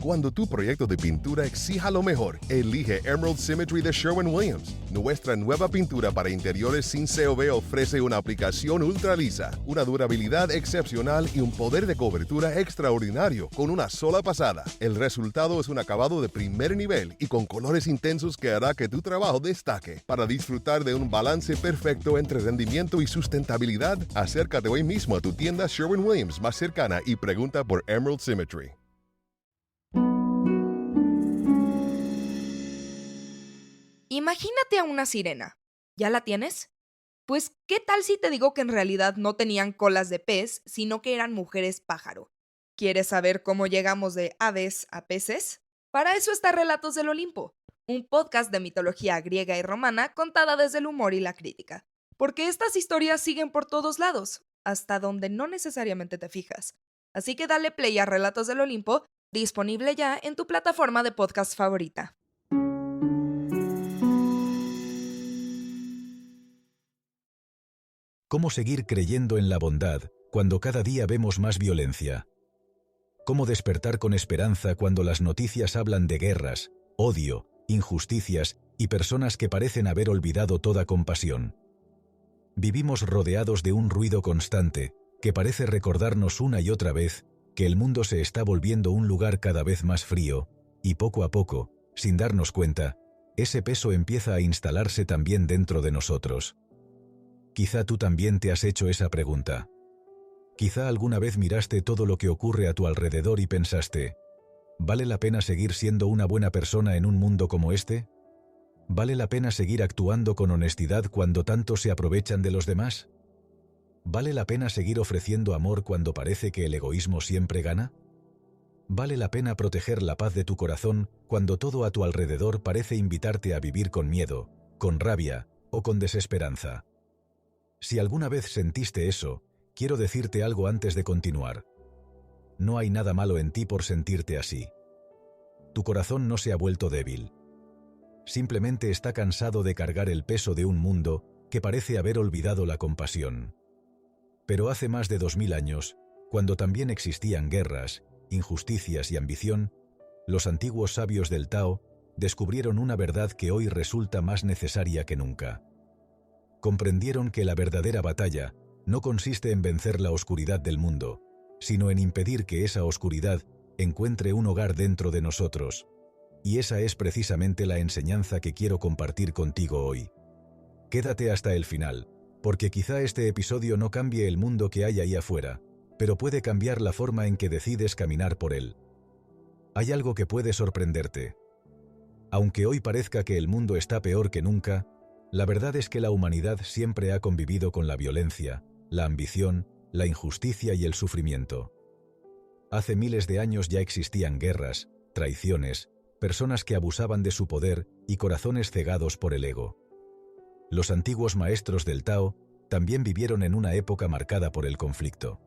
Cuando tu proyecto de pintura exija lo mejor, elige Emerald Symmetry de Sherwin-Williams. Nuestra nueva pintura para interiores sin COV ofrece una aplicación ultra lisa, una durabilidad excepcional y un poder de cobertura extraordinario con una sola pasada. El resultado es un acabado de primer nivel y con colores intensos que hará que tu trabajo destaque. Para disfrutar de un balance perfecto entre rendimiento y sustentabilidad, acércate hoy mismo a tu tienda Sherwin-Williams más cercana y pregunta por Emerald Symmetry. Imagínate a una sirena. ¿Ya la tienes? Pues, ¿qué tal si te digo que en realidad no tenían colas de pez, sino que eran mujeres pájaro? ¿Quieres saber cómo llegamos de aves a peces? Para eso está Relatos del Olimpo, un podcast de mitología griega y romana contada desde el humor y la crítica. Porque estas historias siguen por todos lados, hasta donde no necesariamente te fijas. Así que dale play a Relatos del Olimpo, disponible ya en tu plataforma de podcast favorita. ¿Cómo seguir creyendo en la bondad cuando cada día vemos más violencia? ¿Cómo despertar con esperanza cuando las noticias hablan de guerras, odio, injusticias y personas que parecen haber olvidado toda compasión? Vivimos rodeados de un ruido constante que parece recordarnos una y otra vez que el mundo se está volviendo un lugar cada vez más frío, y poco a poco, sin darnos cuenta, ese peso empieza a instalarse también dentro de nosotros. Quizá tú también te has hecho esa pregunta. Quizá alguna vez miraste todo lo que ocurre a tu alrededor y pensaste, ¿vale la pena seguir siendo una buena persona en un mundo como este? ¿Vale la pena seguir actuando con honestidad cuando tantos se aprovechan de los demás? ¿Vale la pena seguir ofreciendo amor cuando parece que el egoísmo siempre gana? ¿Vale la pena proteger la paz de tu corazón cuando todo a tu alrededor parece invitarte a vivir con miedo, con rabia o con desesperanza? Si alguna vez sentiste eso, quiero decirte algo antes de continuar. No hay nada malo en ti por sentirte así. Tu corazón no se ha vuelto débil. Simplemente está cansado de cargar el peso de un mundo que parece haber olvidado la compasión. Pero hace más de 2000 años, cuando también existían guerras, injusticias y ambición, los antiguos sabios del Tao descubrieron una verdad que hoy resulta más necesaria que nunca. Comprendieron que la verdadera batalla no consiste en vencer la oscuridad del mundo, sino en impedir que esa oscuridad encuentre un hogar dentro de nosotros. Y esa es precisamente la enseñanza que quiero compartir contigo hoy. Quédate hasta el final, porque quizá este episodio no cambie el mundo que hay ahí afuera, pero puede cambiar la forma en que decides caminar por él. Hay algo que puede sorprenderte. Aunque hoy parezca que el mundo está peor que nunca, la verdad es que la humanidad siempre ha convivido con la violencia, la ambición, la injusticia y el sufrimiento. Hace miles de años ya existían guerras, traiciones, personas que abusaban de su poder y corazones cegados por el ego. Los antiguos maestros del Tao también vivieron en una época marcada por el conflicto.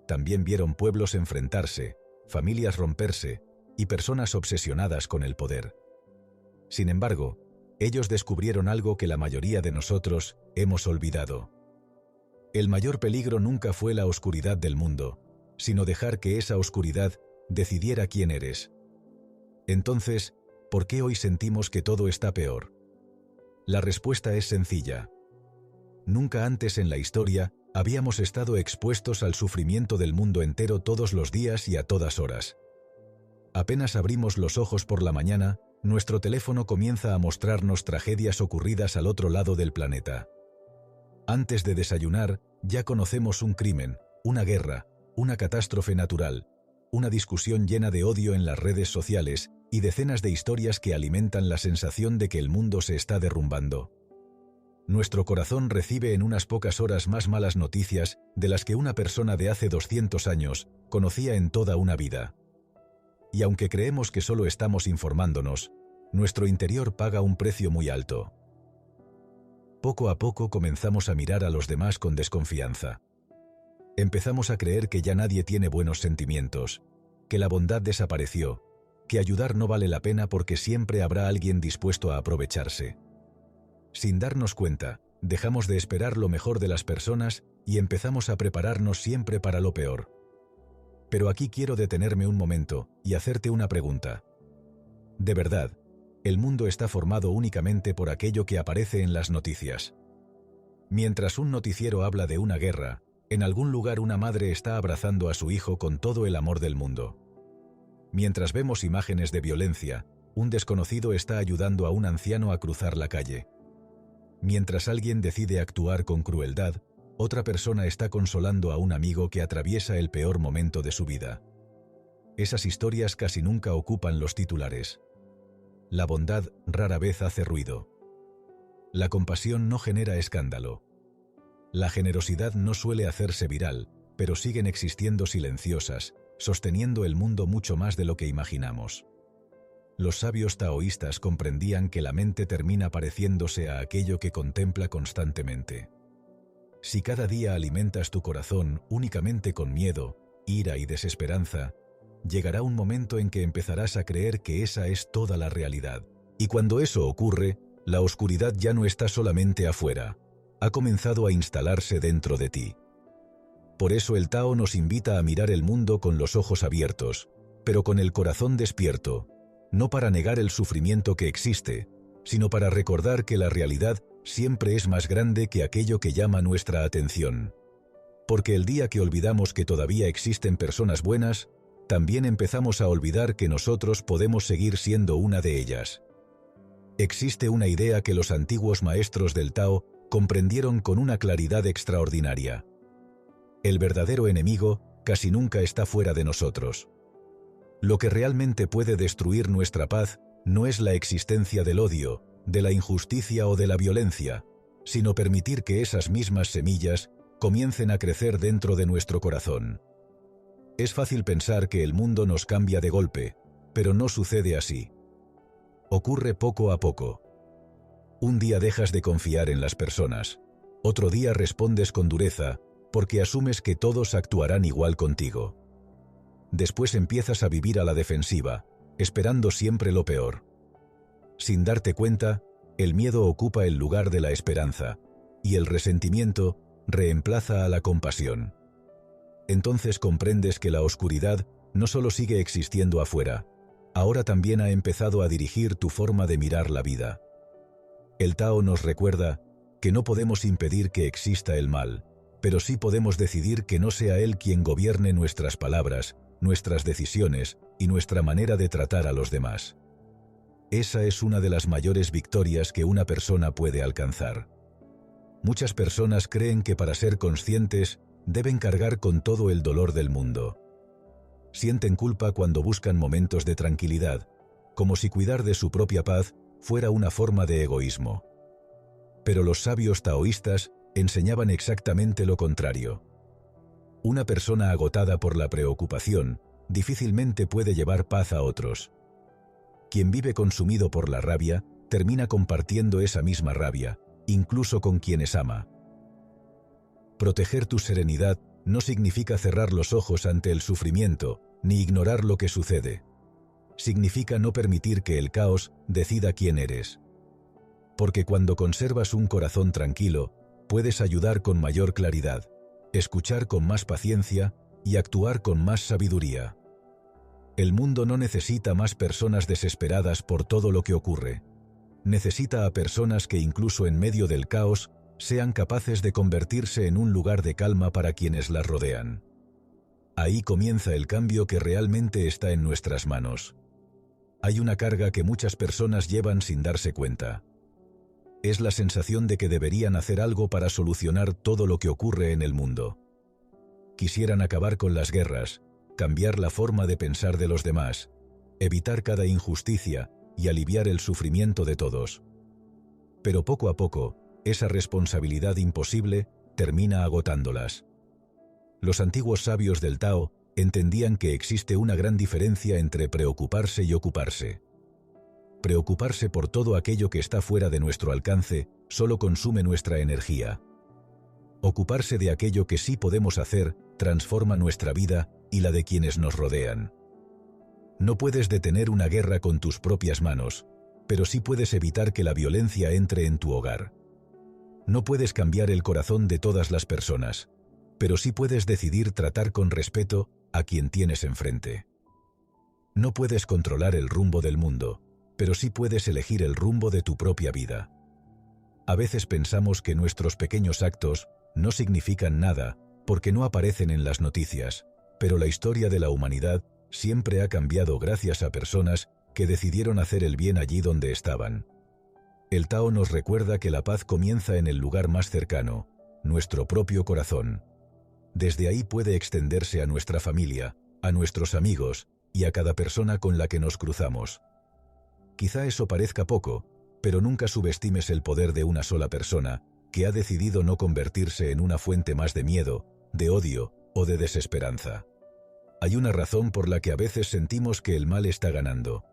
También vieron pueblos enfrentarse, familias romperse y personas obsesionadas con el poder. Sin embargo, ellos descubrieron algo que la mayoría de nosotros hemos olvidado. El mayor peligro nunca fue la oscuridad del mundo, sino dejar que esa oscuridad decidiera quién eres. Entonces, ¿por qué hoy sentimos que todo está peor? La respuesta es sencilla. Nunca antes en la historia habíamos estado expuestos al sufrimiento del mundo entero todos los días y a todas horas. Apenas abrimos los ojos por la mañana, nuestro teléfono comienza a mostrarnos tragedias ocurridas al otro lado del planeta. Antes de desayunar, ya conocemos un crimen, una guerra, una catástrofe natural, una discusión llena de odio en las redes sociales y decenas de historias que alimentan la sensación de que el mundo se está derrumbando. Nuestro corazón recibe en unas pocas horas más malas noticias de las que una persona de hace 200 años conocía en toda una vida. Y aunque creemos que solo estamos informándonos, nuestro interior paga un precio muy alto. Poco a poco comenzamos a mirar a los demás con desconfianza. Empezamos a creer que ya nadie tiene buenos sentimientos, que la bondad desapareció, que ayudar no vale la pena porque siempre habrá alguien dispuesto a aprovecharse. Sin darnos cuenta, dejamos de esperar lo mejor de las personas y empezamos a prepararnos siempre para lo peor. Pero aquí quiero detenerme un momento y hacerte una pregunta. De verdad, el mundo está formado únicamente por aquello que aparece en las noticias. Mientras un noticiero habla de una guerra, en algún lugar una madre está abrazando a su hijo con todo el amor del mundo. Mientras vemos imágenes de violencia, un desconocido está ayudando a un anciano a cruzar la calle. Mientras alguien decide actuar con crueldad, otra persona está consolando a un amigo que atraviesa el peor momento de su vida. Esas historias casi nunca ocupan los titulares. La bondad rara vez hace ruido. La compasión no genera escándalo. La generosidad no suele hacerse viral, pero siguen existiendo silenciosas, sosteniendo el mundo mucho más de lo que imaginamos. Los sabios taoístas comprendían que la mente termina pareciéndose a aquello que contempla constantemente. Si cada día alimentas tu corazón únicamente con miedo, ira y desesperanza, llegará un momento en que empezarás a creer que esa es toda la realidad. Y cuando eso ocurre, la oscuridad ya no está solamente afuera, ha comenzado a instalarse dentro de ti. Por eso el Tao nos invita a mirar el mundo con los ojos abiertos, pero con el corazón despierto, no para negar el sufrimiento que existe, sino para recordar que la realidad siempre es más grande que aquello que llama nuestra atención. Porque el día que olvidamos que todavía existen personas buenas, también empezamos a olvidar que nosotros podemos seguir siendo una de ellas. Existe una idea que los antiguos maestros del Tao comprendieron con una claridad extraordinaria. El verdadero enemigo casi nunca está fuera de nosotros. Lo que realmente puede destruir nuestra paz no es la existencia del odio, de la injusticia o de la violencia, sino permitir que esas mismas semillas comiencen a crecer dentro de nuestro corazón. Es fácil pensar que el mundo nos cambia de golpe, pero no sucede así. Ocurre poco a poco. Un día dejas de confiar en las personas, otro día respondes con dureza, porque asumes que todos actuarán igual contigo. Después empiezas a vivir a la defensiva, esperando siempre lo peor. Sin darte cuenta, el miedo ocupa el lugar de la esperanza, y el resentimiento reemplaza a la compasión. Entonces comprendes que la oscuridad no solo sigue existiendo afuera, ahora también ha empezado a dirigir tu forma de mirar la vida. El Tao nos recuerda que no podemos impedir que exista el mal, pero sí podemos decidir que no sea él quien gobierne nuestras palabras, nuestras decisiones y nuestra manera de tratar a los demás. Esa es una de las mayores victorias que una persona puede alcanzar. Muchas personas creen que para ser conscientes deben cargar con todo el dolor del mundo. Sienten culpa cuando buscan momentos de tranquilidad, como si cuidar de su propia paz fuera una forma de egoísmo. Pero los sabios taoístas enseñaban exactamente lo contrario. Una persona agotada por la preocupación difícilmente puede llevar paz a otros. Quien vive consumido por la rabia termina compartiendo esa misma rabia, incluso con quienes ama. Proteger tu serenidad no significa cerrar los ojos ante el sufrimiento, ni ignorar lo que sucede. Significa no permitir que el caos decida quién eres. Porque cuando conservas un corazón tranquilo, puedes ayudar con mayor claridad, escuchar con más paciencia y actuar con más sabiduría. El mundo no necesita más personas desesperadas por todo lo que ocurre. Necesita a personas que incluso en medio del caos sean capaces de convertirse en un lugar de calma para quienes las rodean. Ahí comienza el cambio que realmente está en nuestras manos. Hay una carga que muchas personas llevan sin darse cuenta. Es la sensación de que deberían hacer algo para solucionar todo lo que ocurre en el mundo. Quisieran acabar con las guerras, cambiar la forma de pensar de los demás, evitar cada injusticia y aliviar el sufrimiento de todos. Pero poco a poco, esa responsabilidad imposible termina agotándolas. Los antiguos sabios del Tao entendían que existe una gran diferencia entre preocuparse y ocuparse. Preocuparse por todo aquello que está fuera de nuestro alcance solo consume nuestra energía. Ocuparse de aquello que sí podemos hacer transforma nuestra vida y la de quienes nos rodean. No puedes detener una guerra con tus propias manos, pero sí puedes evitar que la violencia entre en tu hogar. No puedes cambiar el corazón de todas las personas, pero sí puedes decidir tratar con respeto a quien tienes enfrente. No puedes controlar el rumbo del mundo, pero sí puedes elegir el rumbo de tu propia vida. A veces pensamos que nuestros pequeños actos no significan nada porque no aparecen en las noticias, pero la historia de la humanidad siempre ha cambiado gracias a personas que decidieron hacer el bien allí donde estaban. El Tao nos recuerda que la paz comienza en el lugar más cercano, nuestro propio corazón. Desde ahí puede extenderse a nuestra familia, a nuestros amigos y a cada persona con la que nos cruzamos. Quizá eso parezca poco, pero nunca subestimes el poder de una sola persona que ha decidido no convertirse en una fuente más de miedo, de odio o de desesperanza. Hay una razón por la que a veces sentimos que el mal está ganando.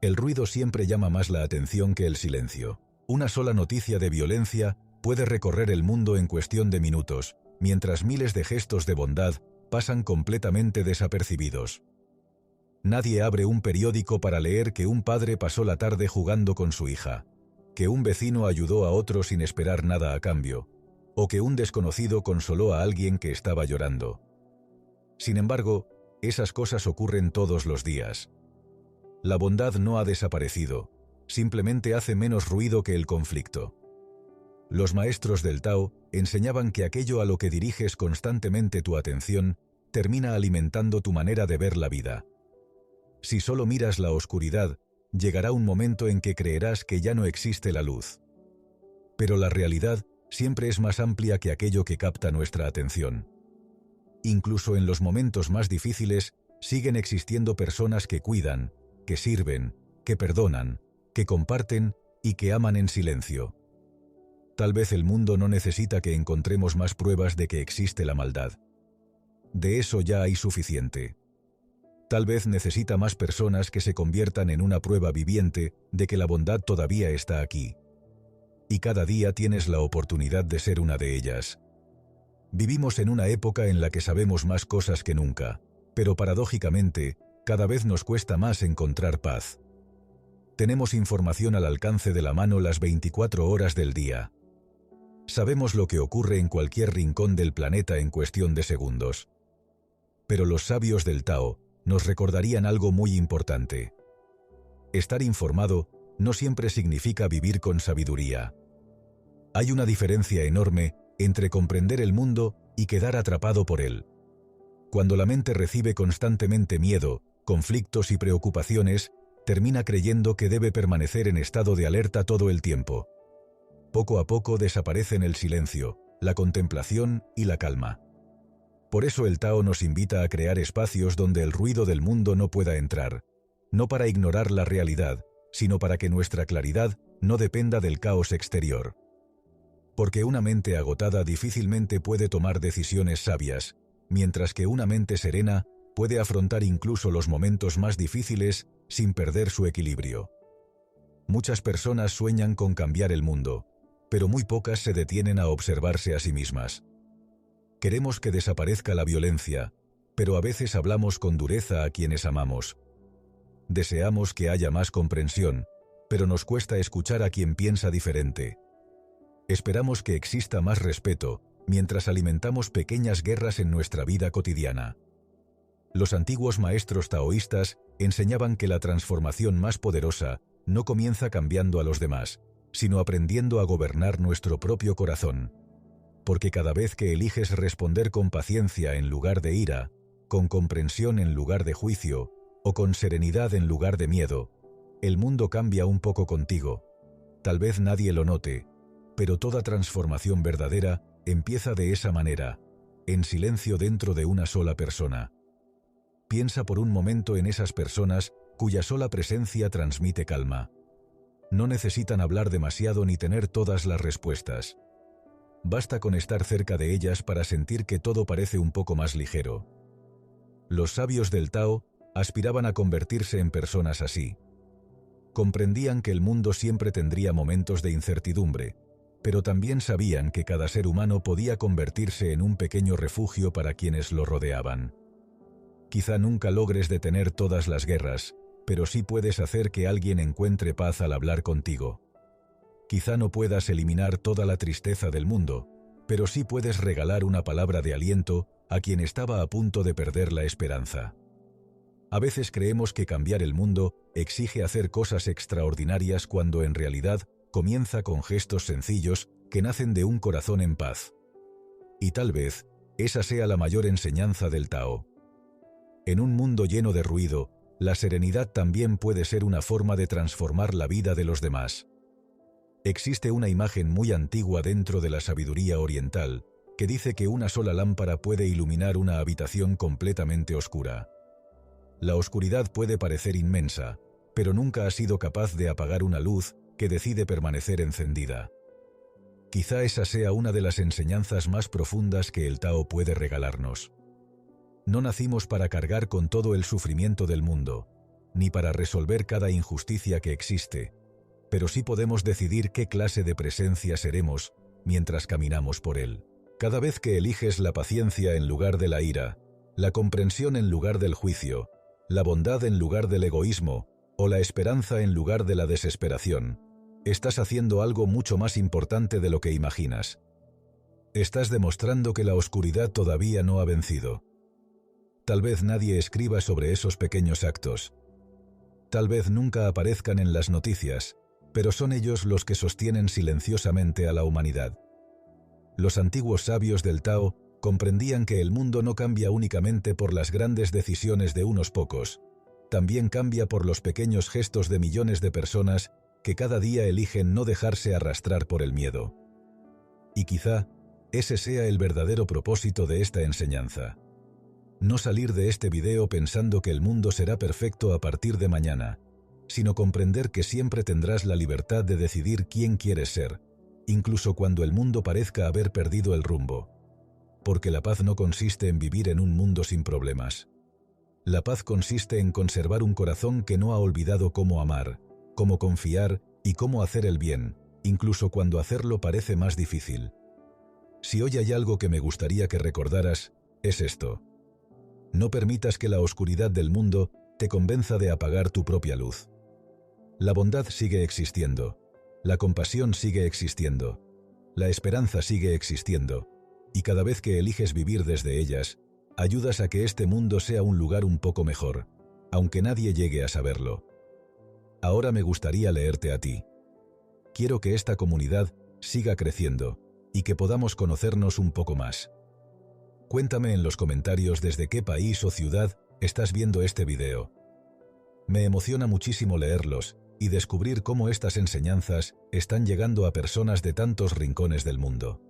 El ruido siempre llama más la atención que el silencio. Una sola noticia de violencia puede recorrer el mundo en cuestión de minutos, mientras miles de gestos de bondad pasan completamente desapercibidos. Nadie abre un periódico para leer que un padre pasó la tarde jugando con su hija, que un vecino ayudó a otro sin esperar nada a cambio, o que un desconocido consoló a alguien que estaba llorando. Sin embargo, esas cosas ocurren todos los días. La bondad no ha desaparecido, simplemente hace menos ruido que el conflicto. Los maestros del Tao enseñaban que aquello a lo que diriges constantemente tu atención termina alimentando tu manera de ver la vida. Si solo miras la oscuridad, llegará un momento en que creerás que ya no existe la luz. Pero la realidad siempre es más amplia que aquello que capta nuestra atención. Incluso en los momentos más difíciles, siguen existiendo personas que cuidan, que sirven, que perdonan, que comparten y que aman en silencio. Tal vez el mundo no necesita que encontremos más pruebas de que existe la maldad. De eso ya hay suficiente. Tal vez necesita más personas que se conviertan en una prueba viviente de que la bondad todavía está aquí. Y cada día tienes la oportunidad de ser una de ellas. Vivimos en una época en la que sabemos más cosas que nunca, pero paradójicamente, cada vez nos cuesta más encontrar paz. Tenemos información al alcance de la mano las 24 horas del día. Sabemos lo que ocurre en cualquier rincón del planeta en cuestión de segundos. Pero los sabios del Tao nos recordarían algo muy importante. Estar informado no siempre significa vivir con sabiduría. Hay una diferencia enorme entre comprender el mundo y quedar atrapado por él. Cuando la mente recibe constantemente miedo, conflictos y preocupaciones, termina creyendo que debe permanecer en estado de alerta todo el tiempo. Poco a poco desaparecen el silencio, la contemplación y la calma. Por eso el Tao nos invita a crear espacios donde el ruido del mundo no pueda entrar, no para ignorar la realidad, sino para que nuestra claridad no dependa del caos exterior. Porque una mente agotada difícilmente puede tomar decisiones sabias, mientras que una mente serena puede afrontar incluso los momentos más difíciles sin perder su equilibrio. Muchas personas sueñan con cambiar el mundo, pero muy pocas se detienen a observarse a sí mismas. Queremos que desaparezca la violencia, pero a veces hablamos con dureza a quienes amamos. Deseamos que haya más comprensión, pero nos cuesta escuchar a quien piensa diferente. Esperamos que exista más respeto, mientras alimentamos pequeñas guerras en nuestra vida cotidiana. Los antiguos maestros taoístas enseñaban que la transformación más poderosa no comienza cambiando a los demás, sino aprendiendo a gobernar nuestro propio corazón. Porque cada vez que eliges responder con paciencia en lugar de ira, con comprensión en lugar de juicio, o con serenidad en lugar de miedo, el mundo cambia un poco contigo. Tal vez nadie lo note, pero toda transformación verdadera empieza de esa manera, en silencio dentro de una sola persona. Piensa por un momento en esas personas cuya sola presencia transmite calma. No necesitan hablar demasiado ni tener todas las respuestas. Basta con estar cerca de ellas para sentir que todo parece un poco más ligero. Los sabios del Tao aspiraban a convertirse en personas así. Comprendían que el mundo siempre tendría momentos de incertidumbre, pero también sabían que cada ser humano podía convertirse en un pequeño refugio para quienes lo rodeaban. Quizá nunca logres detener todas las guerras, pero sí puedes hacer que alguien encuentre paz al hablar contigo. Quizá no puedas eliminar toda la tristeza del mundo, pero sí puedes regalar una palabra de aliento a quien estaba a punto de perder la esperanza. A veces creemos que cambiar el mundo exige hacer cosas extraordinarias cuando en realidad comienza con gestos sencillos que nacen de un corazón en paz. Y tal vez esa sea la mayor enseñanza del Tao. En un mundo lleno de ruido, la serenidad también puede ser una forma de transformar la vida de los demás. Existe una imagen muy antigua dentro de la sabiduría oriental que dice que una sola lámpara puede iluminar una habitación completamente oscura. La oscuridad puede parecer inmensa, pero nunca ha sido capaz de apagar una luz que decide permanecer encendida. Quizá esa sea una de las enseñanzas más profundas que el Tao puede regalarnos. No nacimos para cargar con todo el sufrimiento del mundo, ni para resolver cada injusticia que existe, pero sí podemos decidir qué clase de presencia seremos mientras caminamos por él. Cada vez que eliges la paciencia en lugar de la ira, la comprensión en lugar del juicio, la bondad en lugar del egoísmo, o la esperanza en lugar de la desesperación, estás haciendo algo mucho más importante de lo que imaginas. Estás demostrando que la oscuridad todavía no ha vencido. Tal vez nadie escriba sobre esos pequeños actos. Tal vez nunca aparezcan en las noticias, pero son ellos los que sostienen silenciosamente a la humanidad. Los antiguos sabios del Tao comprendían que el mundo no cambia únicamente por las grandes decisiones de unos pocos, también cambia por los pequeños gestos de millones de personas que cada día eligen no dejarse arrastrar por el miedo. Y quizá ese sea el verdadero propósito de esta enseñanza. No salir de este video pensando que el mundo será perfecto a partir de mañana, sino comprender que siempre tendrás la libertad de decidir quién quieres ser, incluso cuando el mundo parezca haber perdido el rumbo. Porque la paz no consiste en vivir en un mundo sin problemas. La paz consiste en conservar un corazón que no ha olvidado cómo amar, cómo confiar y cómo hacer el bien, incluso cuando hacerlo parece más difícil. Si hoy hay algo que me gustaría que recordaras, es esto. No permitas que la oscuridad del mundo te convenza de apagar tu propia luz. La bondad sigue existiendo, la compasión sigue existiendo, la esperanza sigue existiendo, y cada vez que eliges vivir desde ellas, ayudas a que este mundo sea un lugar un poco mejor, aunque nadie llegue a saberlo. Ahora me gustaría leerte a ti. Quiero que esta comunidad siga creciendo y que podamos conocernos un poco más. Cuéntame en los comentarios desde qué país o ciudad estás viendo este video. Me emociona muchísimo leerlos y descubrir cómo estas enseñanzas están llegando a personas de tantos rincones del mundo.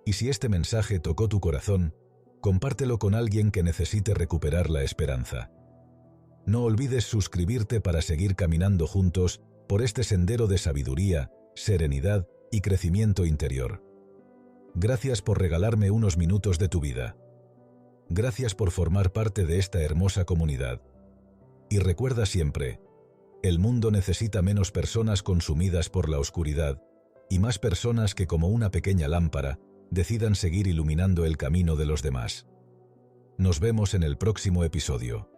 Y si este mensaje tocó tu corazón, compártelo con alguien que necesite recuperar la esperanza. No olvides suscribirte para seguir caminando juntos por este sendero de sabiduría, serenidad y crecimiento interior. Gracias por regalarme unos minutos de tu vida. Gracias por formar parte de esta hermosa comunidad. Y recuerda siempre, el mundo necesita menos personas consumidas por la oscuridad y más personas que como una pequeña lámpara decidan seguir iluminando el camino de los demás. Nos vemos en el próximo episodio.